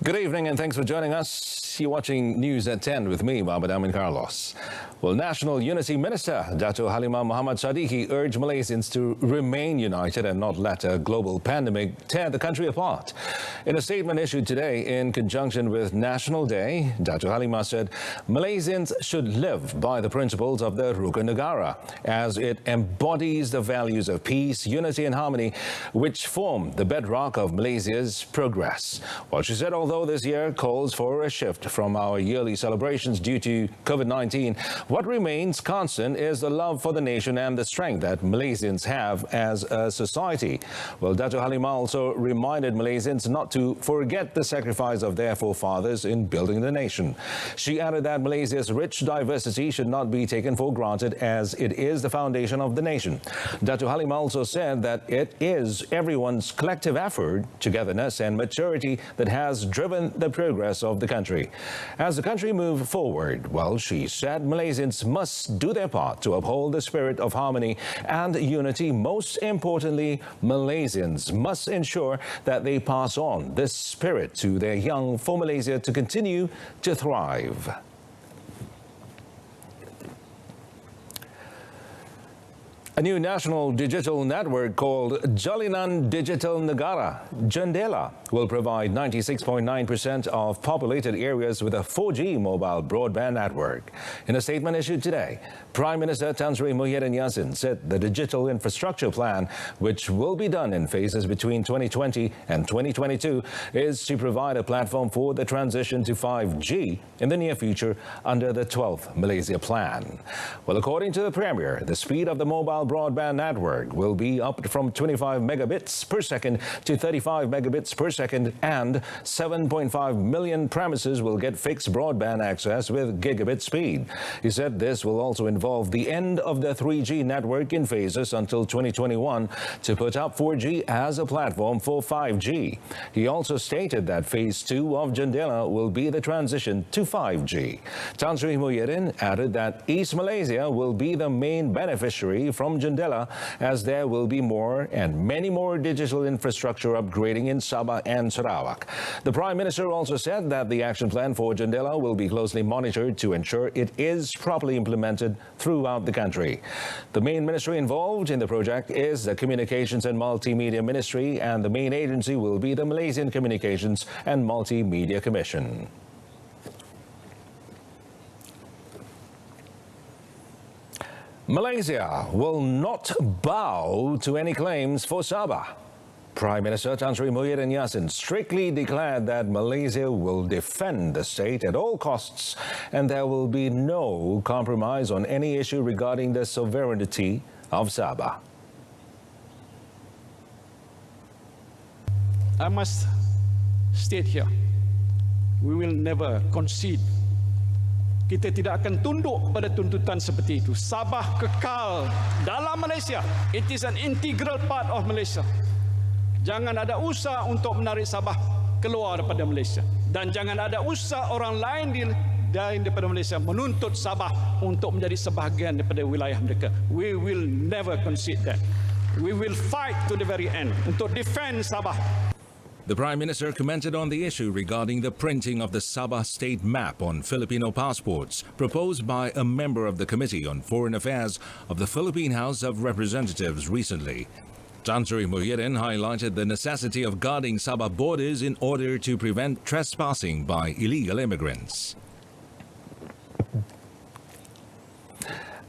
Good evening and thanks for joining us. You're watching News at 10 with me, Mohamed Amin Carlos. Well, National Unity Minister Dato' Halimah Muhammad Sadiqi urged Malaysians to remain united and not let a global pandemic tear the country apart. In a statement issued today in conjunction with National Day, Dato' Halimah said Malaysians should live by the principles of the Rukun Negara as it embodies the values of peace, unity and harmony which form the bedrock of Malaysia's progress. Well, she said although this year calls for a shift from our yearly celebrations due to COVID-19, what remains constant is the love for the nation and the strength that Malaysians have as a society. Well, Dato' Halimah also reminded Malaysians not to forget the sacrifice of their forefathers in building the nation. She added that Malaysia's rich diversity should not be taken for granted as it is the foundation of the nation. Dato' Halimah also said that it is everyone's collective effort, togetherness and maturity that has driven the progress of the country. As the country moves forward, well, she said Malaysians must do their part to uphold the spirit of harmony and unity. Most importantly, Malaysians must ensure that they pass on this spirit to their young for Malaysia to continue to thrive. A new national digital network called Jalinan Digital Negara, Jendela, will provide 96.9% of populated areas with a 4G mobile broadband network. In a statement issued today, Prime Minister Tan Sri Muhyiddin Yassin said the digital infrastructure plan, which will be done in phases between 2020 and 2022, is to provide a platform for the transition to 5G in the near future under the 12th Malaysia Plan. Well, according to the Premier, the speed of the mobile broadband network will be up from 25 megabits per second to 35 megabits per second, and 7.5 million premises will get fixed broadband access with gigabit speed. He said this will also involve the end of the 3G network in phases until 2021 to put up 4G as a platform for 5G. He also stated that phase 2 of Jendela will be the transition to 5G. Tan Sri Muhyiddin added that East Malaysia will be the main beneficiary from Jendela, as there will be more and many more digital infrastructure upgrading in Sabah and Sarawak. The Prime Minister also said that the action plan for Jendela will be closely monitored to ensure it is properly implemented throughout the country. The main ministry involved in the project is the Communications and Multimedia Ministry, and the main agency will be the Malaysian Communications and Multimedia Commission. Malaysia will not bow to any claims for Sabah. Prime Minister Tan Sri Muhyiddin Yassin strictly declared that Malaysia will defend the state at all costs and there will be no compromise on any issue regarding the sovereignty of Sabah. I must state here, we will never concede. Kita tidak akan tunduk pada tuntutan seperti itu. Sabah kekal dalam Malaysia. It is an integral part of Malaysia. Jangan ada usaha untuk menarik Sabah keluar daripada Malaysia. Dan jangan ada usaha orang lain daripada Malaysia menuntut Sabah untuk menjadi sebahagian daripada wilayah mereka. We will never concede that. We will fight to the very end untuk defend Sabah. The Prime Minister commented on the issue regarding the printing of the Sabah state map on Filipino passports proposed by a member of the Committee on Foreign Affairs of the Philippine House of Representatives recently. Tan Sri Muhyiddin highlighted the necessity of guarding Sabah borders in order to prevent trespassing by illegal immigrants.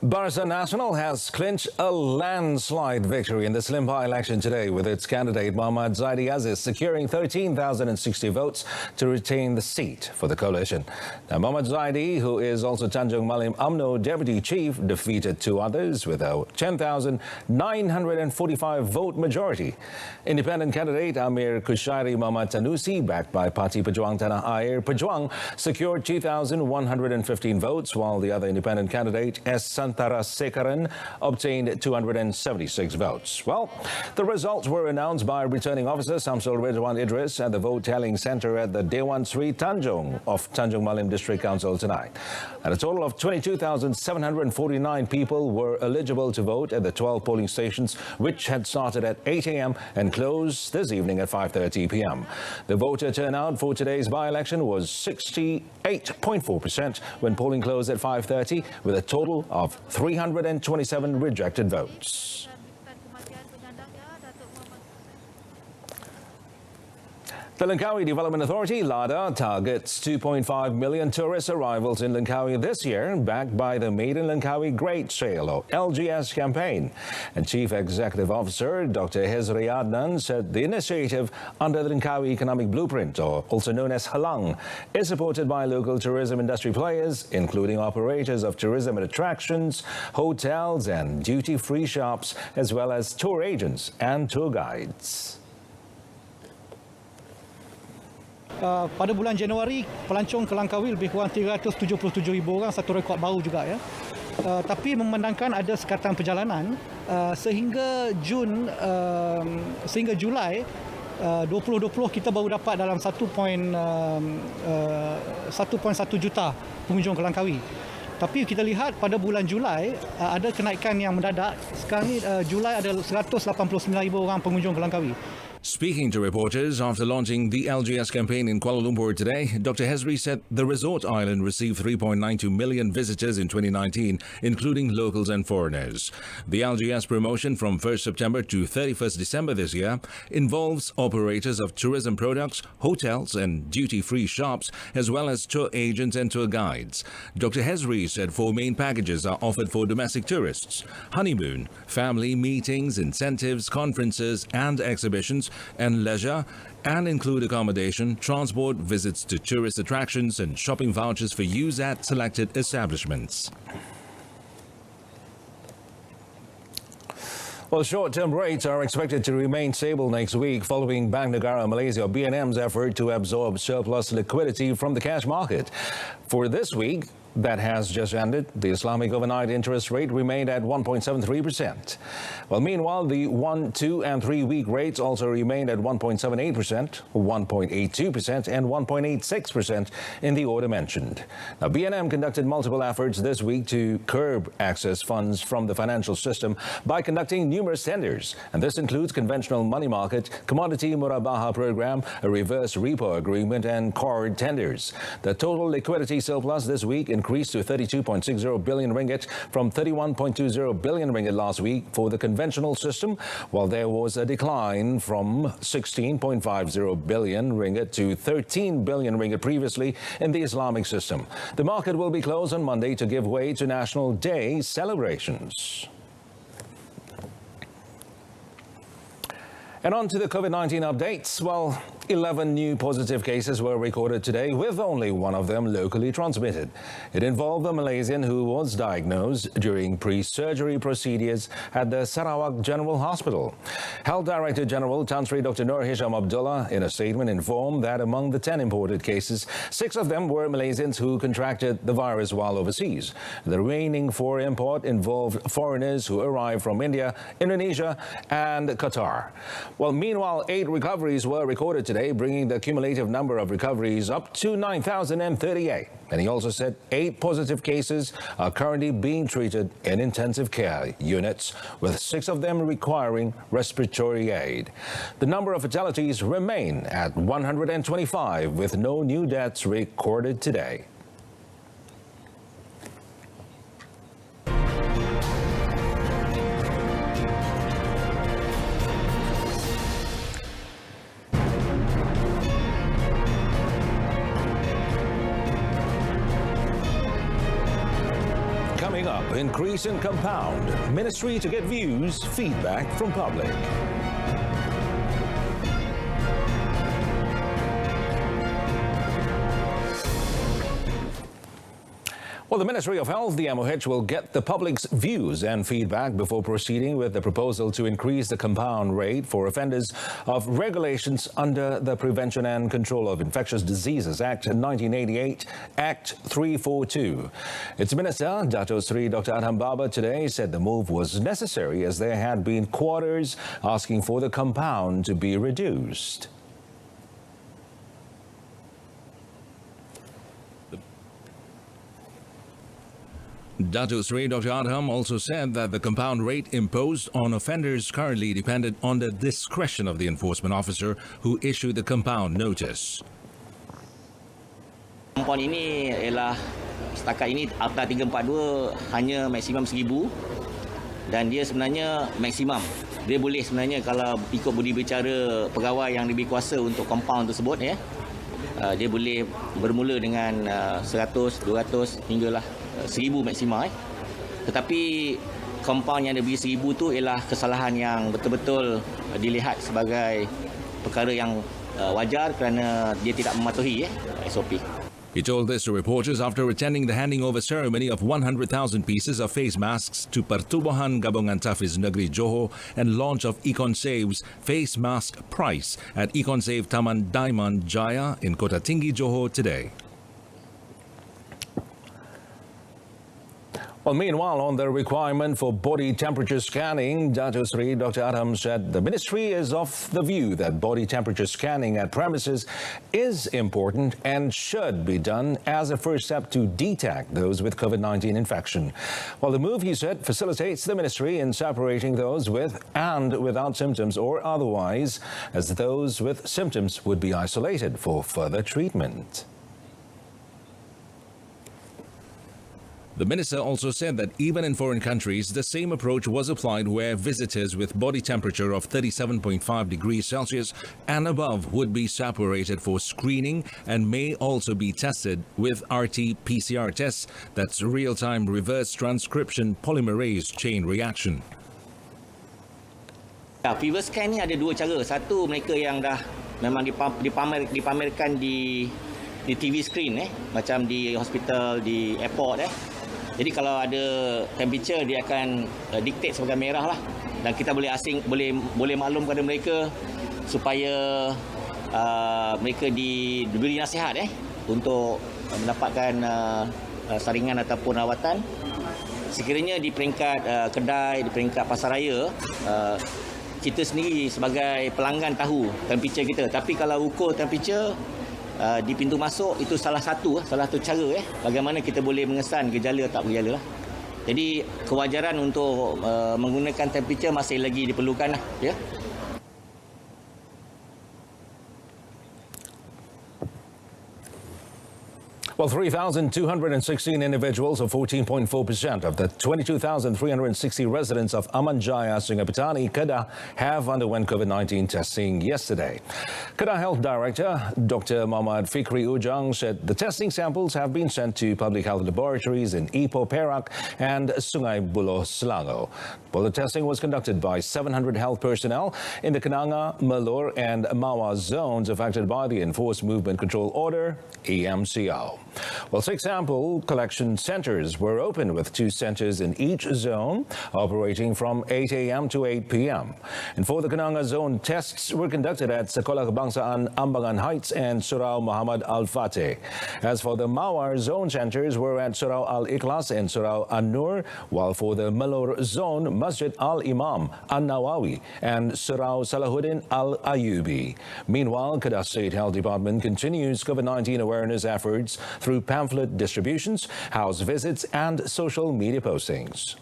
Barisan Nasional has clinched a landslide victory in the Slim by-election today, with its candidate Muhammad Zaidi Aziz securing 13,060 votes to retain the seat for the coalition. Now, Muhammad Zaidi, who is also Tanjung Malim UMNO deputy chief, defeated two others with a 10,945 vote majority. Independent candidate Amir Kushairi Muhammad Tanusi, backed by Parti Pejuang Tanah Air Pejuang, secured 2,115 votes, while the other independent candidate S. Santarasekaran obtained 276 votes. Well, the results were announced by returning officer Samsul Ridwan Idris at the vote tallying centre at the Dewan Sri Tanjung of Tanjung Malim District Council tonight. And a total of 22,749 people were eligible to vote at the 12 polling stations, which had started at 8 a.m. and closed this evening at 5:30 p.m. The voter turnout for today's by-election was 68.4% when polling closed at 5:30, with a total of 327 rejected votes. The Langkawi Development Authority, LADA, targets 2.5 million tourist arrivals in Langkawi this year, backed by the Made in Langkawi Great Sale, or LGS campaign. And Chief Executive Officer Dr. Hezri Adnan said the initiative under the Langkawi Economic Blueprint, or also known as Halang, is supported by local tourism industry players, including operators of tourism and attractions, hotels and duty-free shops, as well as tour agents and tour guides. Pada bulan Januari, pelancong ke Langkawi lebih kurang 377,000 orang, satu rekod baru juga ya. Tapi memandangkan ada sekatan perjalanan sehingga Julai 2020 kita baru dapat dalam 1.1 juta pengunjung ke Langkawi. Tapi kita lihat pada bulan Julai ada kenaikan yang mendadak. Sekarang ni Julai ada 189,000 orang pengunjung ke Langkawi. Speaking to reporters after launching the LGS campaign in Kuala Lumpur today, Dr. Hezri said the resort island received 3.92 million visitors in 2019, including locals and foreigners. The LGS promotion from 1st September to 31st December this year involves operators of tourism products, hotels and duty-free shops, as well as tour agents and tour guides. Dr. Hezri said 4 main packages are offered for domestic tourists: honeymoon, family meetings, incentives, conferences and exhibitions, and leisure, and include accommodation, transport, visits to tourist attractions and shopping vouchers for use at selected establishments. Well, short-term rates are expected to remain stable next week following Bank Negara Malaysia (BNM's) effort to absorb surplus liquidity from the cash market. For this week that has just ended, the Islamic overnight interest rate remained at 1.73%. Well, meanwhile, the 1, 2 and 3 week rates also remained at 1.78%, 1.82% and 1.86% in the order mentioned. Now, BNM conducted multiple efforts this week to curb excess funds from the financial system by conducting numerous tenders, and this includes conventional money market, commodity murabaha program, a reverse repo agreement and card tenders. The total liquidity surplus this week increased to 32.60 billion ringgit from 31.20 billion ringgit last week for the conventional system, while there was a decline from 16.50 billion ringgit to 13 billion ringgit previously in the Islamic system. The market will be closed on Monday to give way to National Day celebrations. And on to the COVID-19 updates. Well, 11 new positive cases were recorded today, with only one of them locally transmitted. It involved a Malaysian who was diagnosed during pre-surgery procedures at the Sarawak General Hospital. Health Director General Tan Sri Dr. Nur Hisham Abdullah, in a statement, informed that among the 10 imported cases, 6 of them were Malaysians who contracted the virus while overseas. The remaining 4 import involved foreigners who arrived from India, Indonesia and Qatar. Well, meanwhile, 8 recoveries were recorded today, bringing the cumulative number of recoveries up to 9,038. And he also said 8 positive cases are currently being treated in intensive care units, with 6 of them requiring respiratory aid. The number of fatalities remain at 125, with no new deaths recorded today. Coming up, increase in compound. Ministry to get views, feedback from public. Well, the Ministry of Health, the MOH, will get the public's views and feedback before proceeding with the proposal to increase the compound rate for offenders of regulations under the Prevention and Control of Infectious Diseases Act 1988, Act 342. Its Minister, Dato Sri Dr. Adham Baba, today said the move was necessary as there had been quarters asking for the compound to be reduced. Dato Sri Dr. Adham also said that the compound rate imposed on offenders currently depended on the discretion of the enforcement officer who issued the compound notice. Compound ini ialah setakat ini Akta 342 hanya maksimum 1,000 dan dia sebenarnya maksimum. Dia boleh sebenarnya kalau ikut budi bicara pegawai yang lebih kuasa untuk compound tersebut ya. Dia boleh bermula dengan 100, 200 hinggalah 1,000 maksimal. Tetapi compound yang lebih 1,000 tu ialah kesalahan yang betul-betul dilihat sebagai perkara yang wajar kerana dia tidak mematuhi SOP. He told this to reporters after attending the handing over ceremony of 100,000 pieces of face masks to Pertubuhan Gabungan Tafiz Negeri Johor and launch of EconSave's face mask price at EconSave Taman Daiman Jaya in Kota Tinggi, Johor today. Well, meanwhile, on the requirement for body temperature scanning, Dato Sri Dr. Adham said the ministry is of the view that body temperature scanning at premises is important and should be done as a first step to detect those with COVID-19 infection. While the move, he said, facilitates the ministry in separating those with and without symptoms or otherwise, as those with symptoms would be isolated for further treatment. The minister also said that even in foreign countries, the same approach was applied where visitors with body temperature of 37.5 degrees Celsius and above would be separated for screening and may also be tested with RT-PCR tests, that's real-time reverse transcription polymerase chain reaction. Fever scan ni ada dua cara. Satu, mereka yang dah memang dipamerkan di TV screen macam di hospital, di airport Jadi kalau ada temperature dia akan dictate sebagai merah lah dan kita boleh maklum kepada mereka supaya mereka diberi nasihat untuk mendapatkan saringan ataupun rawatan. Sekiranya di peringkat kedai, di peringkat pasaraya kita sendiri sebagai pelanggan tahu temperature kita, tapi kalau ukur temperature di pintu masuk itu salah satu cara bagaimana kita boleh mengesan gejala tak bergejala lah. Jadi kewajaran untuk menggunakan temperature masih lagi diperlukan ya. Well, 3,216 individuals, or 14.4% of the 22,360 residents of Amanjaya, Sungai Petani, Kedah, have underwent COVID-19 testing yesterday. Kedah Health Director Dr. Muhammad Fikri Ujang said the testing samples have been sent to public health laboratories in Ipoh, Perak and Sungai Buloh, Selangor. Well, the testing was conducted by 700 health personnel in the Kenanga, Melur and Mawar zones affected by the Enforced Movement Control Order, EMCO. Well, 6 sample collection centres were opened with 2 centres in each zone, operating from 8 a.m. to 8 p.m. And for the Kenanga zone, tests were conducted at Sekolah Kebangsaan Ambangan Heights and Surau Muhammad Al-Fateh. As for the Mawar zone centres were at Surau Al-Ikhlas and Surau An-Nur, while for the Melur zone, Masjid Al-Imam An-Nawawi and Surau Salahuddin Al-Ayubi. Meanwhile, Kedah State Health Department continues COVID-19 awareness efforts through pamphlet distributions, house visits and social media postings.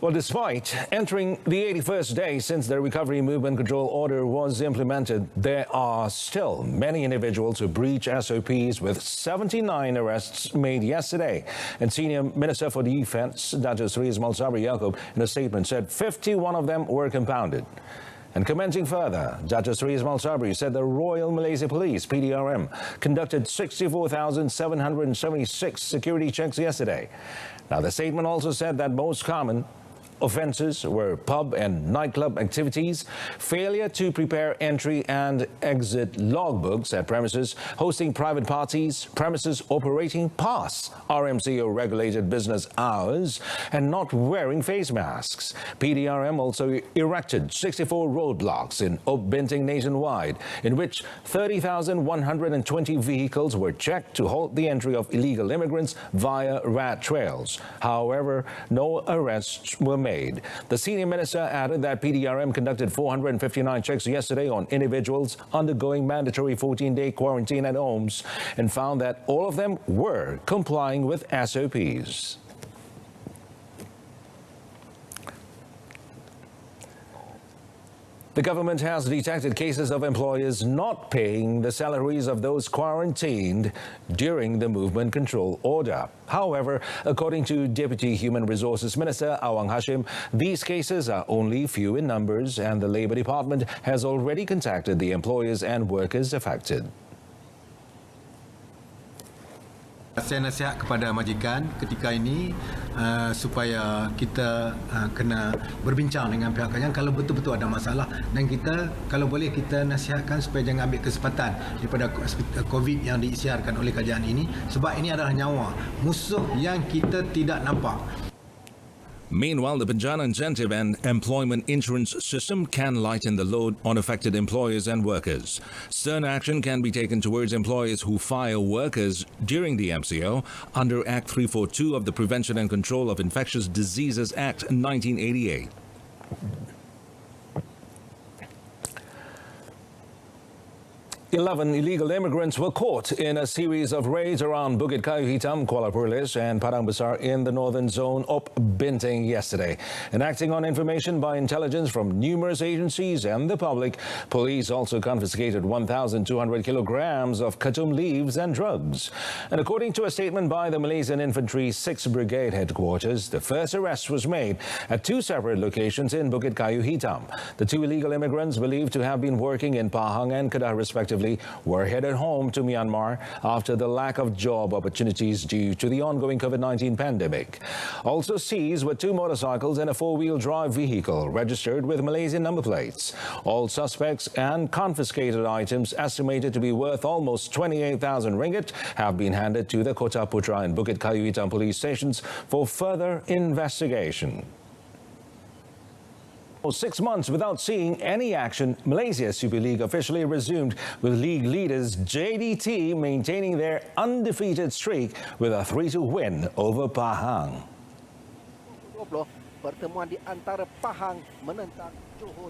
Well, despite entering the 81st day since the Recovery Movement Control Order was implemented, there are still many individuals who breach SOPs, with 79 arrests made yesterday. And Senior Minister for Defence, Dato Sri Ismail Sabri Yaakob, in a statement said 51 of them were compounded. And commenting further, Dato Sri Ismail Sabri said the Royal Malaysia Police, PDRM, conducted 64,776 security checks yesterday. Now, the statement also said that most common offences were pub and nightclub activities, failure to prepare entry and exit logbooks at premises hosting private parties, premises operating past RMCO-regulated business hours, and not wearing face masks. PDRM also erected 64 roadblocks in Binting nationwide, in which 30,120 vehicles were checked to halt the entry of illegal immigrants via rat trails. However, no arrests were made. The senior minister added that PDRM conducted 459 checks yesterday on individuals undergoing mandatory 14-day quarantine at homes and found that all of them were complying with SOPs. The government has detected cases of employers not paying the salaries of those quarantined during the movement control order. However, according to Deputy Human Resources Minister Awang Hashim, these cases are only few in numbers and the Labour Department has already contacted the employers and workers affected. Saya nasihat kepada majikan ketika ini supaya kita kena berbincang dengan pihak kerajaan kalau betul-betul ada masalah, dan kita kalau boleh kita nasihatkan supaya jangan ambil kesempatan daripada COVID yang diisiarkan oleh kerajaan ini, sebab ini adalah nyawa musuh yang kita tidak nampak. Meanwhile, the Bencana Incentive and Employment Insurance System can lighten the load on affected employers and workers. Stern action can be taken towards employers who fire workers during the MCO under Act 342 of the Prevention and Control of Infectious Diseases Act 1988. 11 illegal immigrants were caught in a series of raids around Bukit Kayu Hitam, Kuala Perlis and Padang Besar in the northern zone of Binting yesterday. And acting on information by intelligence from numerous agencies and the public, police also confiscated 1,200 kilograms of katum leaves and drugs. And according to a statement by the Malaysian Infantry 6th Brigade headquarters, the first arrest was made at two separate locations in Bukit Kayu Hitam. The two illegal immigrants believed to have been working in Pahang and Kedah respectively were headed home to Myanmar after the lack of job opportunities due to the ongoing COVID-19 pandemic. Also seized were two motorcycles and a four-wheel drive vehicle registered with Malaysian number plates. All suspects and confiscated items estimated to be worth almost 28,000 ringgit have been handed to the Kota Putra and Bukit Kayu Hitam police stations for further investigation. 6 months without seeing any action, Malaysia Super League officially resumed with league leaders JDT maintaining their undefeated streak with a 3-2 win over Pahang.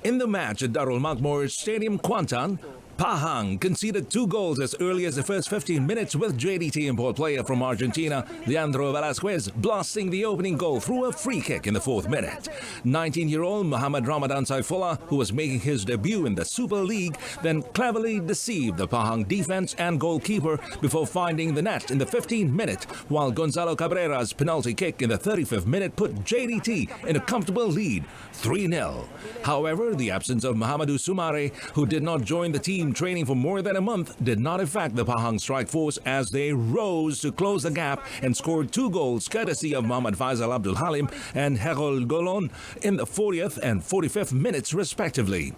In the match at Darul Makmur Stadium, Kuantan, Pahang conceded 2 goals as early as the first 15 minutes with JDT import player from Argentina, Leandro Velasquez, blasting the opening goal through a free kick in the 4th minute. 19-year-old Muhammad Ramadan Saifullah, who was making his debut in the Super League, then cleverly deceived the Pahang defense and goalkeeper before finding the net in the 15th minute, while Gonzalo Cabrera's penalty kick in the 35th minute put JDT in a comfortable lead, 3-0. However, the absence of Muhammadu Sumare, who did not join the team training for more than a month, did not affect the Pahang strike force as they rose to close the gap and scored 2 goals courtesy of Muhammad Faisal Abdul Halim and Harold Golon in the 40th and 45th minutes respectively.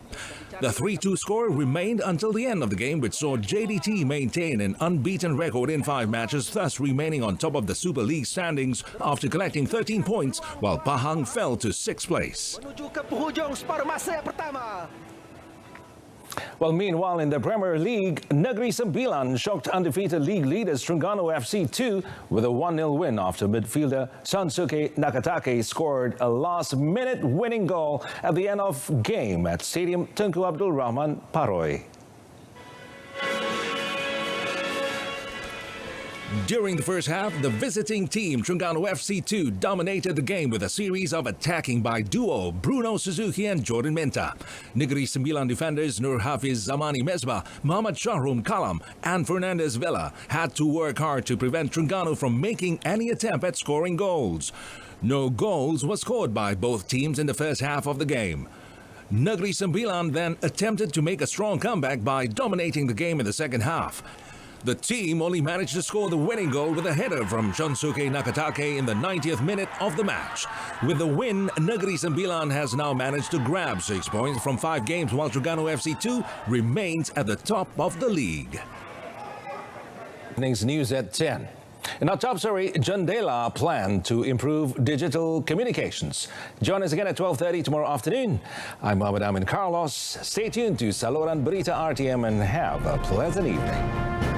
The 3-2 score remained until the end of the game, which saw JDT maintain an unbeaten record in 5 matches, thus remaining on top of the Super League standings after collecting 13 points, while Pahang fell to 6th place. Well, meanwhile, in the Premier League, Negeri Sembilan shocked undefeated league leaders Terengganu FC 2 with a 1-0 win after midfielder Sansuke Nakatake scored a last-minute winning goal at the end of game at Stadium Tunku Abdul Rahman Paroy. During the first half, the visiting team, Terengganu FC 2, dominated the game with a series of attacking by duo Bruno Suzuki and Jordan Menta. Negeri Sembilan defenders Nur Hafiz Zamani Mesbah, Muhammad Shahrum Kalam and Fernandez Villa had to work hard to prevent Terengganu from making any attempt at scoring goals. No goals were scored by both teams in the first half of the game. Negeri Sembilan then attempted to make a strong comeback by dominating the game in the second half. The team only managed to score the winning goal with a header from Shunsuke Nakatake in the 90th minute of the match. With the win, Negeri Sembilan has now managed to grab 6 points from 5 games, while Terengganu FC2 remains at the top of the league. Evening's news at 10. In our top story, Jendela plan to improve digital communications. Join us again at 12:30 tomorrow afternoon. I'm Muhammad Amin Carlos. Stay tuned to Saluran Berita RTM and have a pleasant evening.